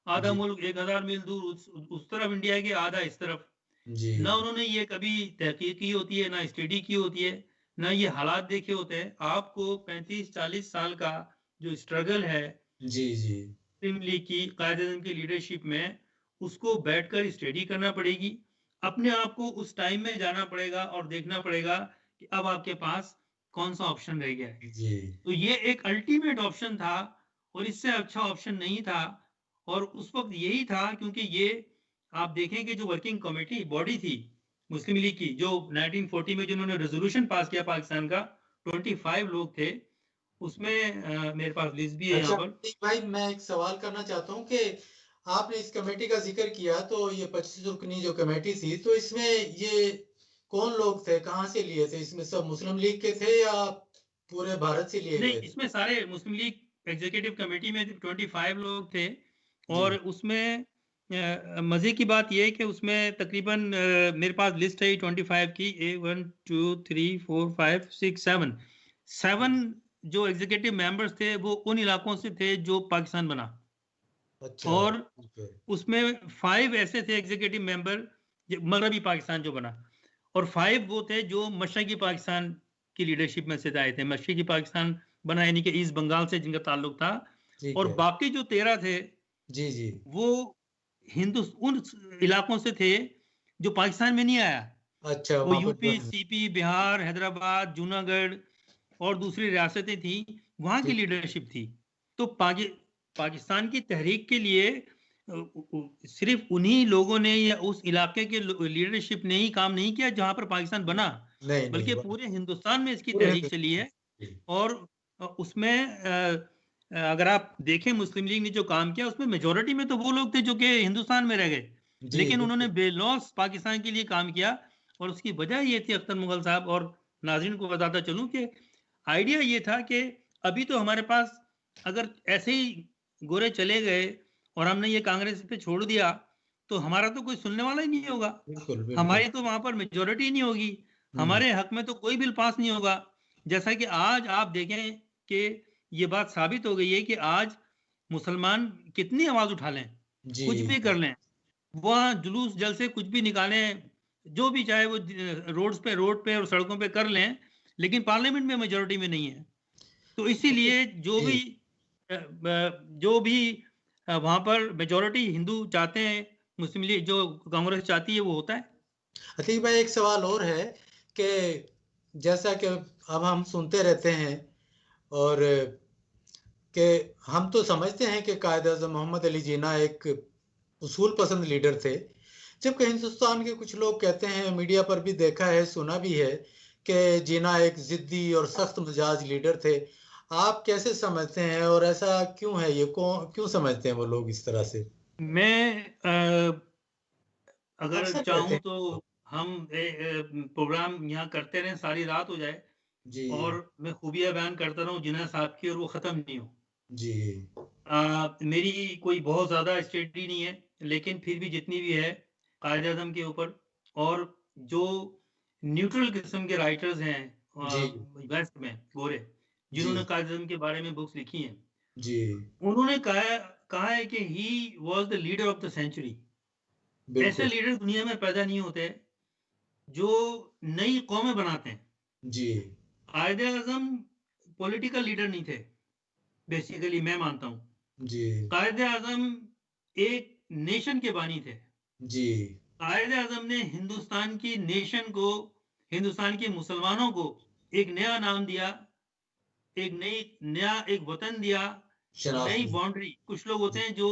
आधा मुल्क 1000 मील दूर उस तरफ इंडिया के, आधा इस तरफ। ना उन्होंने ये कभी तहकीक की होती है, ना स्टडी की होती है, ना ये हालात देखे होते हैं। आपको 35-40 साल का जो स्ट्रगल है मुस्लिम लीग की कायद-ए-आज़म की लीडरशिप में, उसको बैठकर स्टडी करना पड़ेगी, अपने आप को उस टाइम में जाना पड़ेगा और देखना पड़ेगा कि अब आपके पास कौन सा ऑप्शन रह गया है। तो ये एक अल्टीमेट ऑप्शन था और इससे अच्छा ऑप्शन नहीं था, और उस वक्त यही था क्योंकि ये आप देखें कि जो वर्किंग कमेटी बॉडी थी मुस्लिम लीग की, जो 1940 में जिन्होंने रेजोल्यूशन पास किया पाकिस्तान का, 25 लोग थे उसमें। मेरे पास लिस्ट भी है यहाँ पर। भाई मैं एक सवाल करना चाहता हूँ कि आपने इस कमेटी का जिक्र किया, तो ये 25 रुकनी जो कमेटी थी, तो इसमें ये कौन लोग थे, कहाँ से लिए थे? इसमें सब मुस्लिम लीग के थे या पूरे भारत से लिए नहीं, गए? इसमें सारे मुस्लिम लीग एग्जीक्यूटिव कमेटी में 25 लोग थे, और उसमें मजे की बात यह है कि उसमें तकरीबन मेरे पास लिस्ट है 25 की, 1 2 3 4 5 6 7 जो एग्जीक्यूटिव मेंबर्स थे वो उन इलाकों से थे जो पाकिस्तान बना। अच्छा, और उसमें 5 ऐसे थे एग्जीक्यूटिव मेंबर मगरबी पाकिस्तान जो बना, और 5 वो थे जो मशरकी पाकिस्तान की लीडरशिप में से आए थे। मशरकी पाकिस्तान बना यानी कि ईस्ट बंगाल से जिनका ताल्लुक था, और बाकी जो 13 थे वो उन इलाकों से थे जो पाकिस्तान में नहीं आया। अच्छा, वो यूपी, सीपी, बिहार, हैदराबाद, जूनागढ़ और दूसरी रियासतें थी, वहां की लीडरशिप थी। तो पाकिस्तान की तहरीक के लिए सिर्फ उन्हीं लोगों ने या उस इलाके के लीडरशिप ने ही काम नहीं किया जहां पर पाकिस्तान बना, बल्कि पूरे हिंदुस्तान में इसकी तहरीक चली है। और उसमें अगर आप देखें मुस्लिम लीग ने जो काम किया उसमें मेजोरिटी में तो वो लोग थे जो कि हिंदुस्तान में रह गए, लेकिन उन्होंने बेलौस पाकिस्तान के लिए काम किया। और उसकी वजह ये थी अख्तर मुगल साहब, और नाज़रीन को बताता चलूं कि आइडिया ये था कि अभी तो हमारे पास अगर ऐसे ही गोरे चले गए और हमने ये कांग्रेस पे छोड़ दिया तो हमारा तो कोई सुनने वाला ही नहीं होगा, हमारी तो वहां पर मेजोरिटी नहीं होगी, हमारे हक में तो कोई बिल पास नहीं होगा। जैसा कि आज आप देखें कि ये बात साबित हो गई है कि आज मुसलमान कितनी आवाज उठा लें, कुछ भी कर लें, वहाँ जुलूस जलसे कुछ भी निकालें, जो भी चाहे वो रोड पे और सड़कों पे कर लें, लेकिन पार्लियामेंट में मेजोरिटी में नहीं है। तो इसीलिए जो भी वहां पर मेजोरिटी हिंदू चाहते हैं, मुस्लिम लीग जो कांग्रेस चाहती है वो होता है। अतीक भाई एक सवाल और है कि जैसा कि अब हम सुनते रहते हैं और कि हम तो समझते हैं कि कायद-ए-आज़म मोहम्मद अली जिन्ना एक उसूल पसंद लीडर थे, जबकि हिंदुस्तान के कुछ लोग कहते हैं, मीडिया पर भी देखा है, सुना भी है कि जिन्ना एक ज़िद्दी और सख्त मिजाज लीडर थे। आप कैसे समझते हैं और ऐसा क्यों है, ये क्यों समझते हैं वो लोग इस तरह से? मैं अगर अक्सर कहते चाहूँ हैं। तो हम प्रोग्राम यहाँ करते रहें, सारी रात हो जाए जी, और मैं खूबियाँ बयान करता रहूँ जिन्ना साहब की, और वो ख़त्म नहीं हो। जी, मेरी कोई बहुत ज़्यादा स्टडी नहीं है, लेकिन फिर भी जितनी भी है कायद-ए-आज़म के ऊपर, और जो न्यूट्रल किस्म के राइटर्स हैं जी, वेस्ट में, गोरे, जी, जिन्होंने कायद-ए-आज़म के बारे में बुक्स लिखी हैं, जी, उन्होंने कहा है कि he was the leader of the century. ऐसे बिल्कुल। लीडर दुनिया में पैदा नहीं होते, जो नई कौमें बनाते हैं। जी, कायद-ए-आज़म पॉलिटिकल लीडर नहीं थे, बेसिकली मैं मानता हूँ। जी, कायद-ए-आज़म एक नेशन के बानी थे। जी, कायद-ए-आज़म ने हिंदुस्तान की नेशन को, हिंदुस्तान के मुसलमानों को एक नया नाम दिया, नया एक वतन दिया, शनाख्त नई दी। बाउंड्री। कुछ लोग होते जी, हैं जो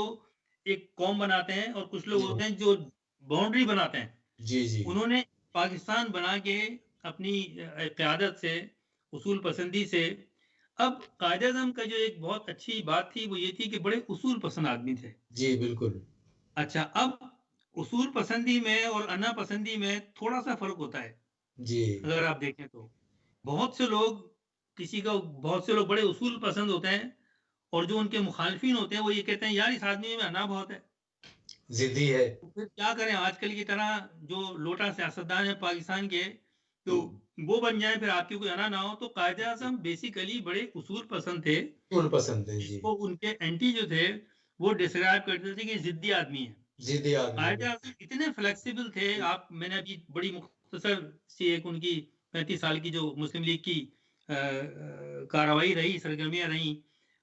एक कौम बनाते हैं और कुछ लोग जी, होते हैं जो बाउंड्री बनाते हैं। जी, जी, उन्होंने पाकिस्तान बना के अपनी क़यादत से, उसूल पसंदी से, अब कायद-ए-आज़म का जो एक बहुत अच्छी बात थी, वो ये थी कि बड़े उसूल पसंद आदमी थे। जी, बिल्कुल। अच्छा, अब उसूल पसंदी में और अना पसंदी में थोड़ा-सा फ़र्क होता है, जी, अगर आप देखें तो। बहुत से लोग बहुत से लोग बड़े उसूल पसंद होते हैं, और जो उनके मुखालिफिन होते हैं, वो ये कहते हैं, यार इस आदमी में अना बहुत है। ज़िद्दी है। तो फिर क्या करें, आजकल की तरह जो लोटा सियासतदान है पाकिस्तान के, तो वो बन जाए, फिर आपकी कोई अना ना हो। तो कायद-ए-आज़म बेसिकली बड़े उसूल पसंद थे, फूल पसंद है, जी। जिसको उनके एंटी जो थे, वो डिस्क्राइब करते थे कि ज़िद्दी आदमी है। ज़िद्दी आदमी है, बिल्कुल। कायद-ए-आज़म इतने फ्लेक्सिबल थे, मैंने अभी बड़ी मुख्तसर सी एक उनकी 35 साल की जो मुस्लिम लीग की कार्रवाई रही, सरगर्मियाँ रहीं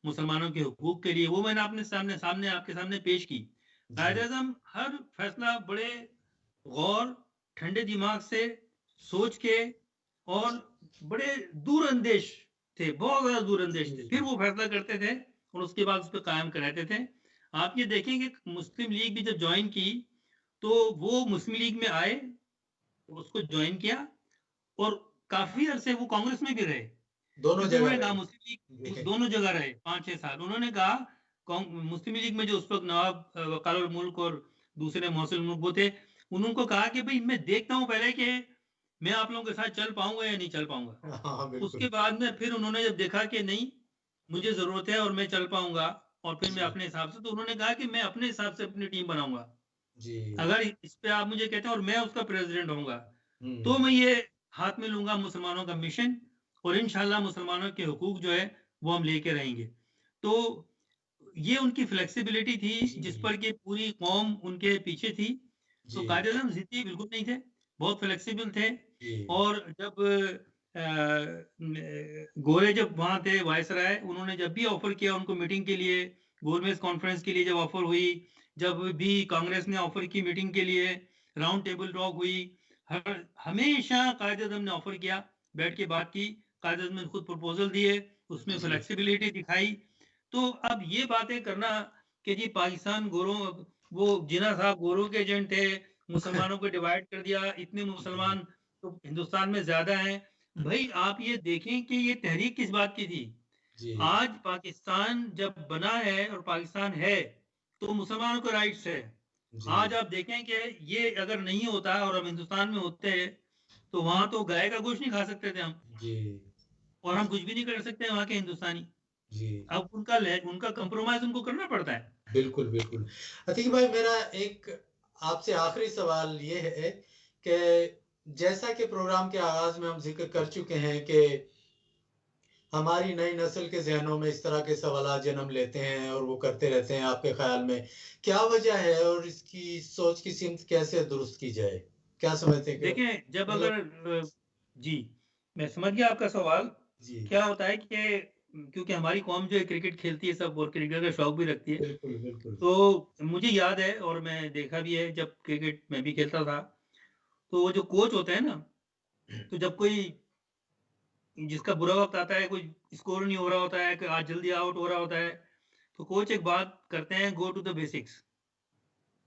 मुसलमानों के हुकूक के लिए, वो मैंने अपने सामने आपके सामने पेश की। जी, कायद-ए-आज़म हर फैसला बड़े गौर, ठंडे दिमाग से सोच के, और बड़े दूरअंदेश थे, बहुत ज़्यादा दूरअंदेश थे। फिर जी, वो फैसला करते थे और उसके बाद उस पे कायम रहते थे। आप ये देखेंगे, मुस्लिम लीग भी जब जॉइन की, तो वो मुस्लिम लीग में आए, उसको जॉइन किया, और काफ़ी अरसे वो कांग्रेस में भी रहे। दोनों क्योंकि जगह उन्होंने कहा, रहे। मुस्लिम लीग जी, दोनों जगह रहे 5-6 साल। उन्होंने कहा, मुस्लिम लीग में जो उस वक़्त नवाब वक़ारुल मुल्क और दूसरे मोहसिन मुल्क वो थे, उनको कहा कि भई मैं देखता हूँ पहले कि मैं आप लोगों के साथ चल पाऊँगा या नहीं चल पाऊँगा। हाँ, हाँ, उसके बिल्कुल। बाद में फिर उन्होंने जब देखा कि नहीं, मुझे ज़रूरत है और मैं चल पाऊँगा, और फिर मैं जी, अपने हिसाब से, तो उन्होंने कहा कि मैं अपने हिसाब से अपनी टीम बनाऊँगा। जी, अगर इस पे आप मुझे कहते हैं और मैं उसका प्रेज़िडेंट होऊँगा, तो हुँ, मैं ये हाथ में लूँगा मुसलमानों का मिशन, और इंशाअल्लाह मुसलमानों के हुकूक जो है, वो हम लेके रहेंगे। तो ये उनकी फ्लेक्सिबिलिटी थी, जिस जी, पर कि पूरी कौम उनके पीछे थी। तो जी, कायद-ए-आज़म ज़िद्दी बिल्कुल नहीं थे, बहुत फ्लेक्सिबल थे। जी, और जब गोरे जब वहाँ थे वायसराय, उन्होंने जब भी ऑफ़र किया उनको मीटिंग के लिए, गोलमेज़ कॉन्फ्रेंस के लिए जब ऑफ़र हुई, जब भी कांग्रेस ने ऑफ़र की मीटिंग के लिए, राउंड टेबल टॉक हुई, हमेशा कायद-ए-आज़म ने ऑफ़र किया, बैठ के बात की, कायद-ए-आज़म ने खुद प्रपोज़ल दिए, उसमें जी, फ्लेक्सिबिलिटी दिखाई। तो अब ये बातें करना कि जी पाकिस्तान गोरों, वो जिन्ना साहब गोरों के एजेंट थे, मुसलमानों को डिवाइड कर दिया, इतने जी, मुसलमान तो हिंदुस्तान में ज़्यादा हैं। भई आप ये देखें कि ये तहरीक किस बात की थी? जी, आज पाकिस्तान जब बना है और पाकिस्तान है, तो मुसलमानों को राइट्स है। आज जी, आप देखें कि ये अगर नहीं होता और हम हिंदुस्तान में होते, तो वहाँ तो गाय का गोश्त नहीं खा सकते थे हम, जी, और हम कुछ भी नहीं कर सकते वहाँ के हिंदुस्तानी। जी, अब उनका कंप्रोमाइज़ उनको करना पड़ता है। बिल्कुल, बिल्कुल। अतीक भाई, मेरा एक आपसे आखिरी सवाल ये है कि जैसा कि प्रोग्राम के आगाज़ में हम ज़िक्र कर चुके हैं कि हमारी नई नस्ल के ज़हनों में इस तरह के सवालात जन्म लेते हैं और वो करते रहते हैं, आपके ख़्याल में क्या वजह है और इसकी सोच की सिमत कैसे दुरुस्त की जाए? क्या समझते हैं कि देखें, जब मतलब अगर जी, मैं समझ गया आपका सवाल। जी, क्या होता है कि क्योंकि हमारी कौम जो है क्रिकेट खेलती है सब, और क्रिकेट का शौक भी रखती है। बिल्कुल, बिल्कुल। तो मुझे याद है, और मैं देखा भी है, जब क्रिकेट मैं भी खेलता था, तो वो जो कोच होते हैं ना, तो जब कोई जिसका बुरा वक़्त आता है, कोई स्कोर नहीं हो रहा होता है, कि आज जल्दी आउट हो रहा होता है, तो कोच एक बात करते हैं, गो टू द बेसिक्स।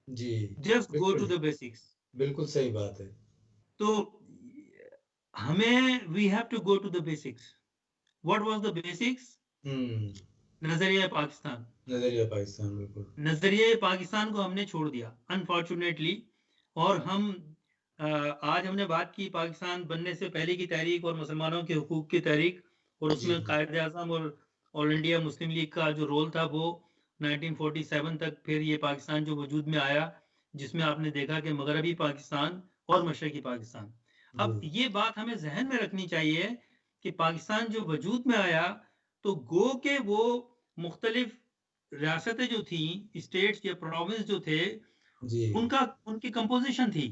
जी, जस्ट गो टू बिल्कुल, द बेसिक्स। बिल्कुल सही बात है। तो हमें we have to go to the basics. What was the basics? हुँ, नजरिया पाकिस्तान। नज़रिया पाकिस्तान बिल्कुल। नजरिए पाकिस्तान को हमने छोड़ दिया अनफॉर्चुनेटली। और हम आज हमने बात की पाकिस्तान बनने से पहले की तहरीक और मुसलमानों के हुकूक की तहरीक, और जी, उसमें कायद आज़म और ऑल इंडिया मुस्लिम लीग का जो रोल था वो 1947 तक फिर ये पाकिस्तान जो वजूद में आया, जिसमें आपने देखा कि मगरबी पाकिस्तान और मशरकी पाकिस्तान। अब जी, ये बात हमें जहन में रखनी चाहिए कि पाकिस्तान जो वजूद में आया तो गो के वो मुख्तलिफ रियासतें जो थी, स्टेट्स या प्रोविंस जो थे, जी, उनकी कंपोजिशन थी।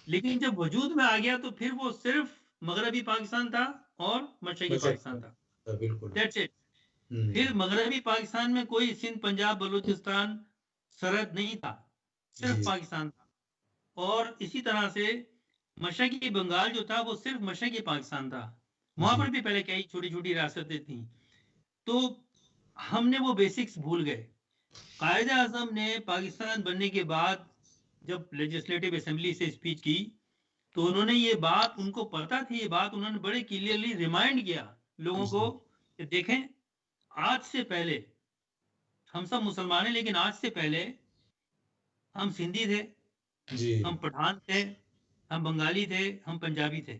लेकिन जब वजूद में आ गया तो फिर वो सिर्फ मगरबी पाकिस्तान था और मशरकी पाकिस्तान था। बिल्कुल। That's it. फिर हुँ, मगरबी पाकिस्तान में कोई सिंध, पंजाब, बलूचिस्तान सरहद नहीं था, सिर्फ जी, पाकिस्तान था। और इसी तरह से मशरकी बंगाल जो था वो सिर्फ मशरकी पाकिस्तान था। वहां जी, पर भी पहले कई छोटी छोटी रियासतें थी। तो हमने वो बेसिक्स भूल गए। कायदे आजम ने पाकिस्तान बनने के बाद जब लेजिस्लेटिव असेंबली से स्पीच की तो उन्होंने ये बात, उनको पता थी ये बात, उन्होंने बड़े क्लियरली रिमाइंड किया लोगों को जी, कि देखें, आज से पहले हम सब मुसलमान हैं, लेकिन आज से पहले हम सिंधी थे, हम जी, पठान थे, हम बंगाली थे, हम पंजाबी थे,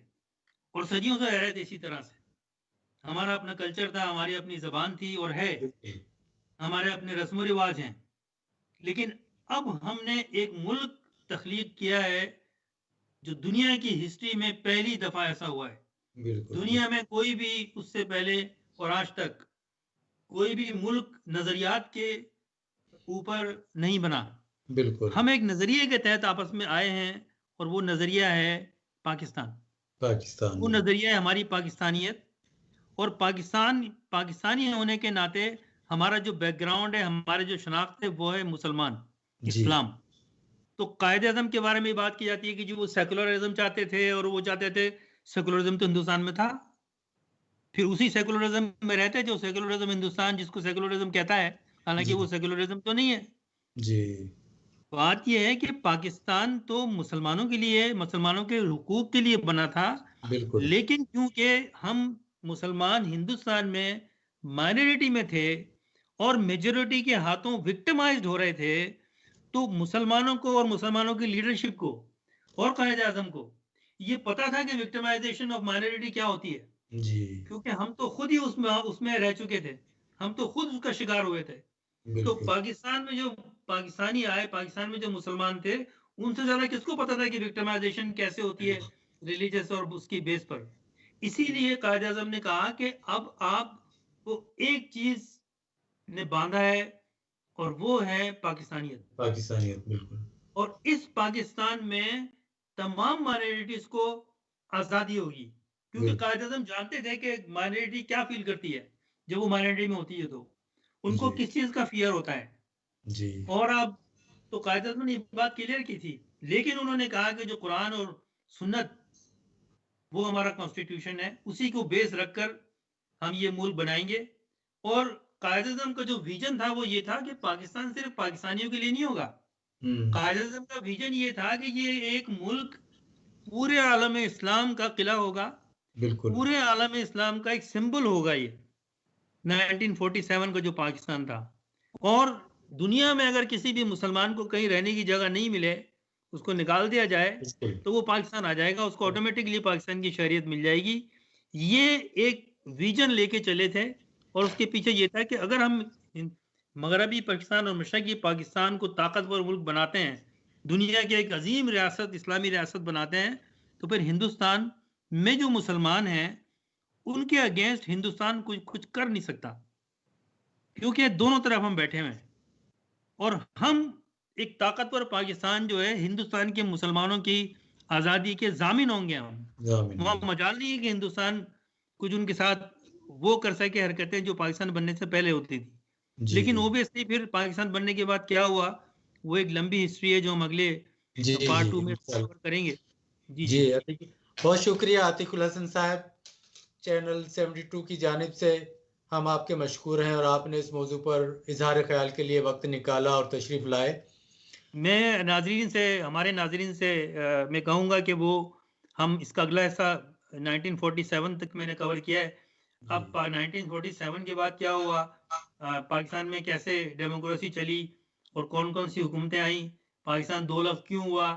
और सदियों से रह रहे थे इसी तरह से। हमारा अपना कल्चर था, हमारी अपनी जबान थी और है, बिल्कुल। हमारे अपने रस्म रिवाज हैं। लेकिन अब हमने एक मुल्क तख्लीक किया है जो दुनिया की हिस्ट्री में पहली दफा ऐसा हुआ है। बिल्कुल, दुनिया में कोई भी उससे पहले और आज तक कोई भी मुल्क नजरियात के ऊपर नहीं बना। बिल्कुल, हम एक नजरिए के तहत आपस में आए हैं और वो नजरिया है पाकिस्तान। पाकिस्तान वो बिल्कुल। नजरिया है हमारी पाकिस्तानियत। और पाकिस्तानी होने के नाते हमारा जो बैकग्राउंड है, हमारे जो शनाख्त है, वो है मुसलमान, जी, इस्लाम। तो कायदे आज़म के बारे में बात की जाती है कि जो वो सेकुलरिज्म चाहते थे, और वो चाहते थे, सेकुलरिज्म तो हिंदुस्तान में था, फिर उसी सेकुलरिज्म में रहते, जो सेकुलरिज्म हिंदुस्तान जिसको सेकुलरिज्म कहता है, हालांकि वो जी, सेकुलरिज्म तो नहीं है। जी, बात यह है कि पाकिस्तान तो मुसलमानों के लिए, मुसलमानों के हुकूक के लिए बना था, बिल्कुल, लेकिन क्योंकि हम मुसलमान हिंदुस्तान में माइनॉरिटी में थे और मेजोरिटी के हाथों विक्टिमाइज्ड हो रहे थे, तो मुसलमानों को और मुसलमानों की लीडरशिप को और कायदे आजम को ये पता था कि विक्टिमाइजेशन ऑफ माइनॉरिटी क्या होती है, जी, क्योंकि हम तो खुद ही उसमें उसमें रह चुके थे, हम तो खुद उसका शिकार हुए थे। तो बिल्कुल, पाकिस्तान में जो पाकिस्तानी आए, पाकिस्तान में जो मुसलमान थे, उनसे ज्यादा किसको पता था कि विक्टिमाइजेशन कैसे होती है रिलीजियस और उसकी बेस पर। इसीलिए कायद आजम ने कहा कि अब आपको एक चीज ने बांधा है और वो है पाकिस्तानियत। पाकिस्तानियत बिल्कुल, और इस पाकिस्तान में तमाम माइनॉरिटीज को आजादी होगी, क्योंकि बिल्कुल, कायद आजम जानते थे कि माइनॉरिटी क्या फील करती है जब वो माइनॉरिटी में होती है, तो उनको जी, किस चीज का फियर होता है। जी, और अब तो कायद आज़म ने ये बात क्लियर की थी, लेकिन उन्होंने कहा कि जो कुरान और सुन्नत वो हमारा कॉन्स्टिट्यूशन है, उसी को बेस रखकर हम ये मुल्क बनाएंगे। और कायद आज़म का जो विजन था वो ये था कि पाकिस्तान सिर्फ पाकिस्तानियों के लिए नहीं होगा। हुँ, कायद आज़म का विजन ये था कि ये एक मुल्क पूरे आलम इस्लाम का किला होगा, बिल्कुल, पूरे आलम इस्लाम का एक सिंबल होगा ये 1947 का जो पाकिस्तान था। और दुनिया में अगर किसी भी मुसलमान को कहीं रहने की जगह नहीं मिले, उसको निकाल दिया जाए, बिल्कुल, तो वो पाकिस्तान आ जाएगा, उसको ऑटोमेटिकली पाकिस्तान की शरीयत मिल जाएगी। ये एक विजन लेके चले थे, और उसके पीछे ये था कि अगर हम मगरबी पाकिस्तान और मशरकी पाकिस्तान को ताकतवर मुल्क बनाते हैं, दुनिया की एक अजीम रियासत, इस्लामी रियासत बनाते हैं, तो फिर हिंदुस्तान में जो मुसलमान हैं उनके अगेंस्ट हिंदुस्तान कुछ कर नहीं सकता, क्योंकि दोनों तरफ हम बैठे हुए हैं। और हम एक ताकतवर पाकिस्तान जो है, हिंदुस्तान के मुसलमानों की आज़ादी के जामिन होंगे हम। ज़ामिन वहाँ होंगे। मजाल नहीं है कि हिंदुस्तान कुछ उनके साथ वो कर सके हरकतें जो पाकिस्तान बनने से पहले होती थी। लेकिन जी, ओबियसली फिर पाकिस्तान बनने के बाद क्या हुआ, वो एक लंबी हिस्ट्री है जो हम अगले जी, जी, पार्ट 2 में इंशाल्लाह। कवर करेंगे। जी जी, जी। बहुत शुक्रिया आतिकुल हसन साहब, चैनल 72 की जानिब से हम आपके मशकूर हैं और आपने इस मौजू पर इज़हार ख़याल के लिए वक्त निकाला और तशरीफ़ लाए। मैं नाजरीन से, हमारे नाजरीन से मैं कहूँगा कि वो हम इसका अगला हिस्सा 1947 तक मैंने कवर किया है। अब 1947 के बाद क्या हुआ, पाकिस्तान में कैसे डेमोक्रेसी चली और कौन कौन सी हुकूमतें आई, पाकिस्तान 2 लफ्ज़ क्यों हुआ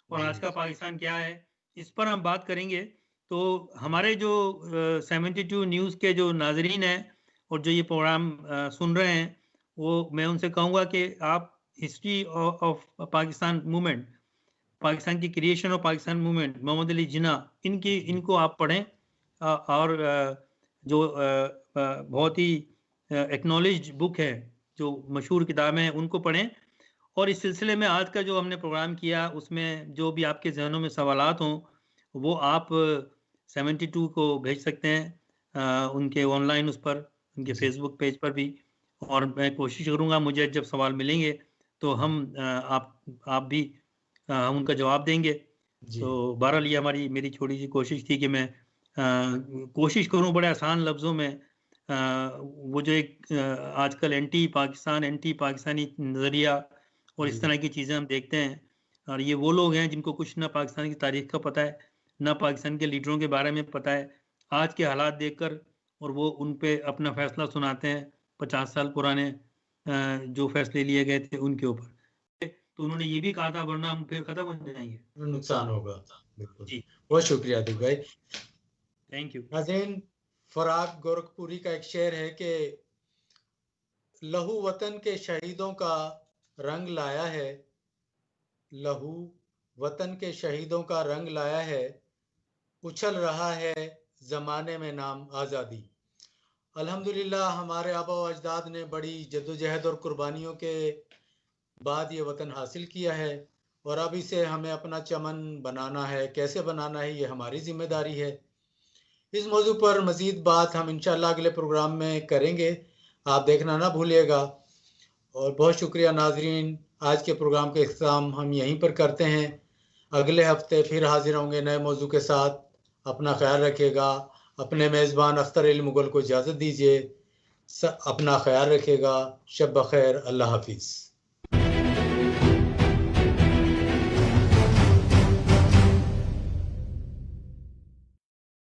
और आज का पाकिस्तान क्या है, इस पर हम बात करेंगे। तो हमारे जो 72 न्यूज़ के जो नाजरीन हैं और जो ये प्रोग्राम सुन रहे हैं, वो मैं उनसे कहूँगा कि आप history of Pakistan movement, Pakistan की creation of Pakistan movement, Mohammad Ali Jinnah, इनको आप पढ़ें और जो बहुत ही एक्नॉलेज बुक है, जो मशहूर किताबें हैं, उनको पढ़ें। और इस सिलसिले में आज का जो हमने प्रोग्राम किया, उसमें जो भी आपके जहनों में सवालात हों वो आप 72 को भेज सकते हैं, उनके ऑनलाइन उस पर, उनके फेसबुक पेज पर भी। और मैं कोशिश करूँगा, मुझे जब सवाल मिलेंगे तो हम आप भी हम उनका जवाब देंगे। तो बहरहाल ये मेरी छोटी सी कोशिश थी कि मैं कोशिश करूँ बड़े आसान लफ्ज़ों में वो जो एक आजकल एंटी पाकिस्तानी नज़रिया और इस तरह की चीज़ें हम देखते हैं, और ये वो लोग हैं जिनको कुछ ना पाकिस्तान की तारीख का पता है, ना पाकिस्तान के लीडरों के बारे में पता है, आज के हालात देखकर, और वो उन पे अपना फैसला सुनाते हैं 50 साल पुराने जो फैसले लिए गए थे उनके ऊपर। तो उन्होंने ये भी कहा था वरना हम फिर खत्म हो जाएंगे, नुकसान होगा। बिल्कुल जी, बहुत शुक्रिया आतिक भाई, थैंक यू। नाज़रीन, फराग गोरखपुरी का एक शेर है कि लहू वतन के शहीदों का रंग लाया है, लहू वतन के शहीदों का रंग लाया है, उछल रहा है ज़माने में नाम आज़ादी। अल्हम्दुलिल्लाह हमारे आबा व अजदाद ने बड़ी जद्दोजहद और कुर्बानियों के बाद ये वतन हासिल किया है, और अब इसे हमें अपना चमन बनाना है। कैसे बनाना है, ये हमारी जिम्मेदारी है। इस मौजू पर मज़ीद बात हम इंशाअल्लाह अगले प्रोग्राम में करेंगे, आप देखना ना भूलिएगा। और बहुत शुक्रिया नाजरीन, आज के प्रोग्राम का इख्तिताम हम यहीं पर करते हैं। अगले हफ्ते फिर हाजिर होंगे नए मौजू के साथ। अपना ख्याल रखिएगा। अपने मेज़बान अख्तर अली मुगल को इजाज़त दीजिए। अपना ख्याल रखिएगा। शब बखैर। अल्लाह हाफिज़।